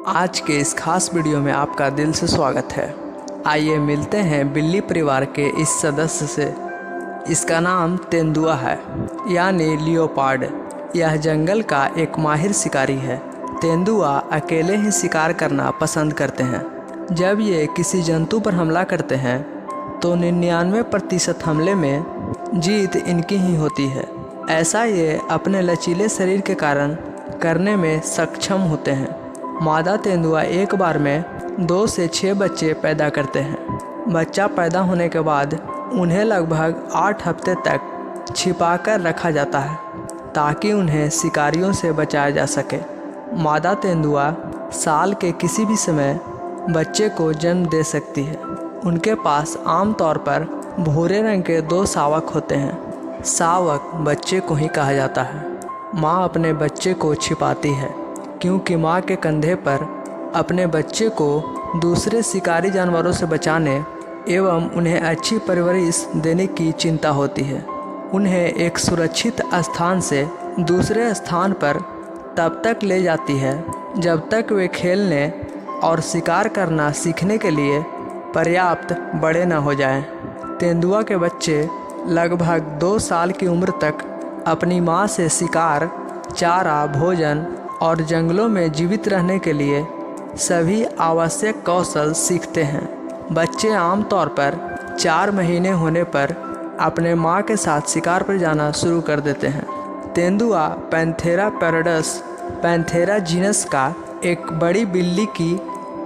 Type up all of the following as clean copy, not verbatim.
आज के इस खास वीडियो में आपका दिल से स्वागत है। आइए मिलते हैं बिल्ली परिवार के इस सदस्य से। इसका नाम तेंदुआ है, यानी लियोपार्ड। यह जंगल का एक माहिर शिकारी है। तेंदुआ अकेले ही शिकार करना पसंद करते हैं। जब ये किसी जंतु पर हमला करते हैं तो 99% हमले में जीत इनकी ही होती है। ऐसा ये अपने लचीले शरीर के कारण करने में सक्षम होते हैं। मादा तेंदुआ एक बार में 2 से 6 बच्चे पैदा करते हैं। बच्चा पैदा होने के बाद उन्हें लगभग 8 हफ्ते तक छिपाकर रखा जाता है ताकि उन्हें शिकारियों से बचाया जा सके। मादा तेंदुआ साल के किसी भी समय बच्चे को जन्म दे सकती है। उनके पास आमतौर पर भूरे रंग के 2 शावक होते हैं। शावक बच्चे को ही कहा जाता है। माँ अपने बच्चे को छिपाती है क्योंकि माँ के कंधे पर अपने बच्चे को दूसरे शिकारी जानवरों से बचाने एवं उन्हें अच्छी परवरिश देने की चिंता होती है। उन्हें एक सुरक्षित स्थान से दूसरे स्थान पर तब तक ले जाती है जब तक वे खेलने और शिकार करना सीखने के लिए पर्याप्त बड़े न हो जाएं। तेंदुआ के बच्चे लगभग 2 साल की उम्र तक अपनी माँ से शिकार, चारा, भोजन और जंगलों में जीवित रहने के लिए सभी आवश्यक कौशल सीखते हैं। बच्चे आमतौर पर 4 महीने होने पर अपने माँ के साथ शिकार पर जाना शुरू कर देते हैं। तेंदुआ पैंथेरा पैराडस पैंथेरा जीनस का एक बड़ी बिल्ली की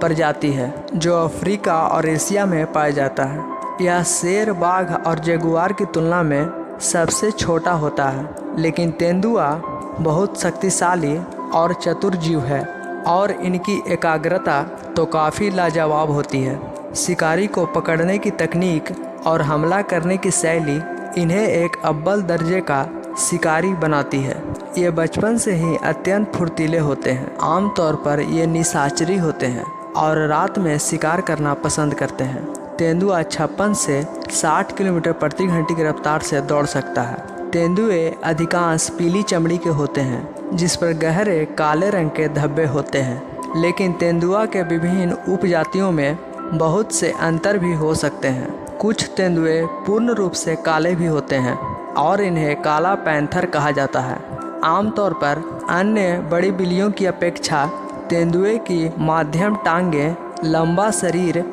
प्रजाति है जो अफ्रीका और एशिया में पाया जाता है। यह शेर, बाघ और जगुआर की तुलना में सबसे छोटा होता है, लेकिन तेंदुआ बहुत शक्तिशाली और चतुर जीव है और इनकी एकाग्रता तो काफ़ी लाजवाब होती है। शिकारी को पकड़ने की तकनीक और हमला करने की शैली इन्हें एक अव्वल दर्जे का शिकारी बनाती है। ये बचपन से ही अत्यंत फुर्तीले होते हैं। आमतौर पर ये निशाचरी होते हैं और रात में शिकार करना पसंद करते हैं। तेंदुआ 56 से 60 किलोमीटर प्रति घंटे की रफ्तार से दौड़ सकता है। तेंदुए अधिकांश पीली चमड़ी के होते हैं जिस पर गहरे काले रंग के धब्बे होते हैं, लेकिन तेंदुआ के विभिन्न उपजातियों में बहुत से अंतर भी हो सकते हैं। कुछ तेंदुए पूर्ण रूप से काले भी होते हैं और इन्हें काला पैंथर कहा जाता है। आमतौर पर अन्य बड़ी बिल्लियों की अपेक्षा तेंदुए की मध्यम टांगें, लंबा शरीर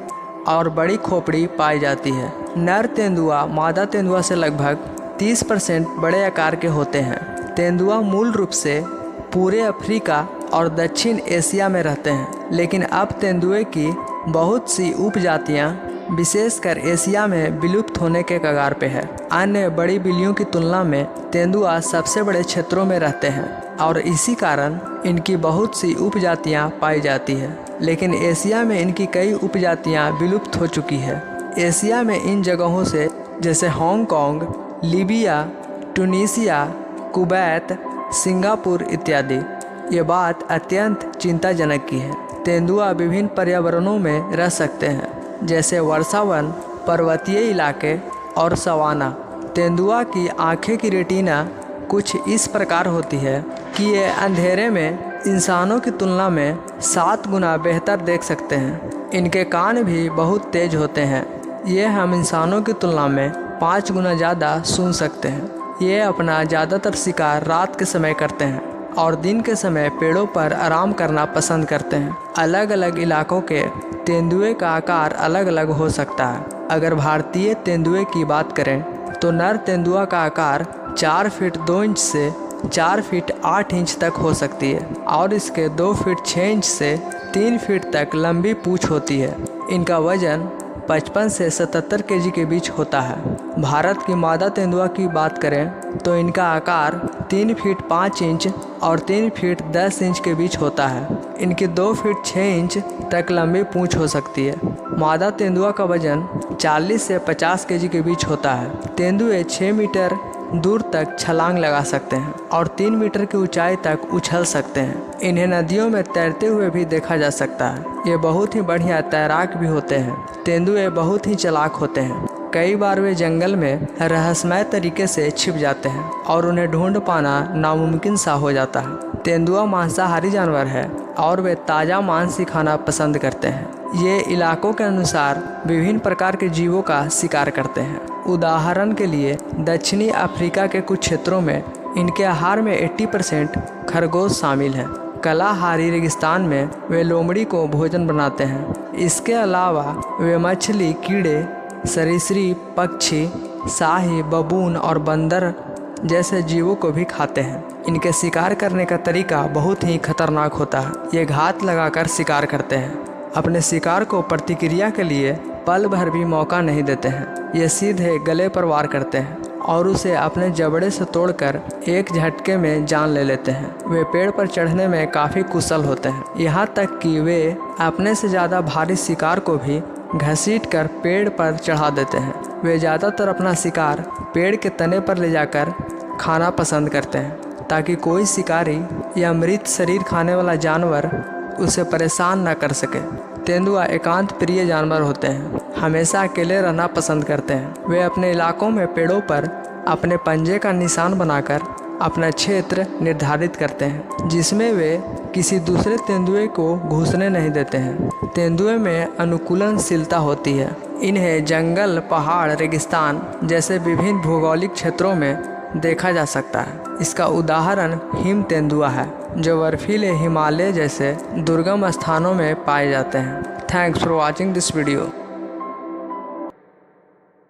और बड़ी खोपड़ी पाई जाती है। नर तेंदुआ मादा तेंदुआ से लगभग 30% बड़े आकार के होते हैं। तेंदुआ मूल रूप से पूरे अफ्रीका और दक्षिण एशिया में रहते हैं, लेकिन अब तेंदुए की बहुत सी उपजातियां विशेषकर एशिया में विलुप्त होने के कगार पे है। अन्य बड़ी बिल्लियों की तुलना में तेंदुआ सबसे बड़े क्षेत्रों में रहते हैं और इसी कारण इनकी बहुत सी उपजातियां पाई जाती है, लेकिन एशिया में इनकी कई उपजातियां विलुप्त हो चुकी है। एशिया में इन जगहों से जैसे Hong Kong, Libya, Tunisia, Kuwait, Singapore इत्यादि। ये बात अत्यंत चिंताजनक की है। तेंदुआ विभिन्न पर्यावरणों में रह सकते हैं जैसे वर्षावन, पर्वतीय इलाके और सवाना। तेंदुआ की आँखें की रेटिना कुछ इस प्रकार होती है कि ये अंधेरे में इंसानों की तुलना में 7 गुना बेहतर देख सकते हैं। इनके कान भी बहुत तेज होते हैं। ये हम इंसानों की तुलना में 5 गुना ज़्यादा सुन सकते हैं। ये अपना ज़्यादातर शिकार रात के समय करते हैं और दिन के समय पेड़ों पर आराम करना पसंद करते हैं। अलग अलग इलाकों के तेंदुए का आकार अलग अलग हो सकता है। अगर भारतीय तेंदुए की बात करें तो नर तेंदुआ का आकार 4 फीट 2 इंच से 4 फीट 8 इंच तक हो सकती है और इसके 2 फीट 6 इंच से 3 फीट तक लंबी पूँछ होती है। इनका वजन 55 से 77 केजी के बीच होता है। भारत की मादा तेंदुआ की बात करें तो इनका आकार 3 फीट 5 इंच और 3 फीट 10 इंच के बीच होता है। इनकी 2 फीट 6 इंच तक लंबी पूँछ हो सकती है। मादा तेंदुआ का वजन 40 से 50 केजी के बीच होता है। तेंदुए 6 मीटर दूर तक छलांग लगा सकते हैं और 3 मीटर की ऊंचाई तक उछल सकते हैं। इन्हें नदियों में तैरते हुए भी देखा जा सकता है। ये बहुत ही बढ़िया तैराक भी होते हैं। तेंदुए बहुत ही चालाक होते हैं। कई बार वे जंगल में रहस्यमय तरीके से छिप जाते हैं और उन्हें ढूंढ पाना नामुमकिन सा हो जाता है। तेंदुआ मांसाहारी जानवर है और वे ताज़ा मांस ही खाना पसंद करते हैं। ये इलाकों के अनुसार विभिन्न प्रकार के जीवों का शिकार करते हैं। उदाहरण के लिए दक्षिणी अफ्रीका के कुछ क्षेत्रों में इनके आहार में 80% खरगोश शामिल हैं। कलाहारी रेगिस्तान में वे लोमड़ी को भोजन बनाते हैं। इसके अलावा वे मछली, कीड़े, सरीसृप, पक्षी, शाही, बबून और बंदर जैसे जीवों को भी खाते हैं। इनके शिकार करने का तरीका बहुत ही खतरनाक होता है। ये घात लगाकर शिकार करते हैं। अपने शिकार को प्रतिक्रिया के लिए पल भर भी मौका नहीं देते हैं। ये सीधे गले पर वार करते हैं और उसे अपने जबड़े से तोड़कर एक झटके में जान ले लेते हैं। वे पेड़ पर चढ़ने में काफ़ी कुशल होते हैं, यहाँ तक कि वे अपने से ज़्यादा भारी शिकार को भी घसीटकर पेड़ पर चढ़ा देते हैं। वे ज़्यादातर अपना शिकार पेड़ के तने पर ले जाकर खाना पसंद करते हैं ताकि कोई शिकारी या मृत शरीर खाने वाला जानवर उसे परेशान न कर सके। तेंदुआ एकांत प्रिय जानवर होते हैं, हमेशा अकेले रहना पसंद करते हैं। वे अपने इलाकों में पेड़ों पर अपने पंजे का निशान बनाकर अपना क्षेत्र निर्धारित करते हैं, जिसमें वे किसी दूसरे तेंदुए को घुसने नहीं देते हैं। तेंदुए में अनुकूलनशीलता होती है। इन्हें जंगल, पहाड़, रेगिस्तान जैसे विभिन्न भौगोलिक क्षेत्रों में देखा जा सकता है। इसका उदाहरण हिम तेंदुआ है, जो बर्फीले हिमालय जैसे दुर्गम स्थानों में पाए जाते हैं। Thanks for watching this video.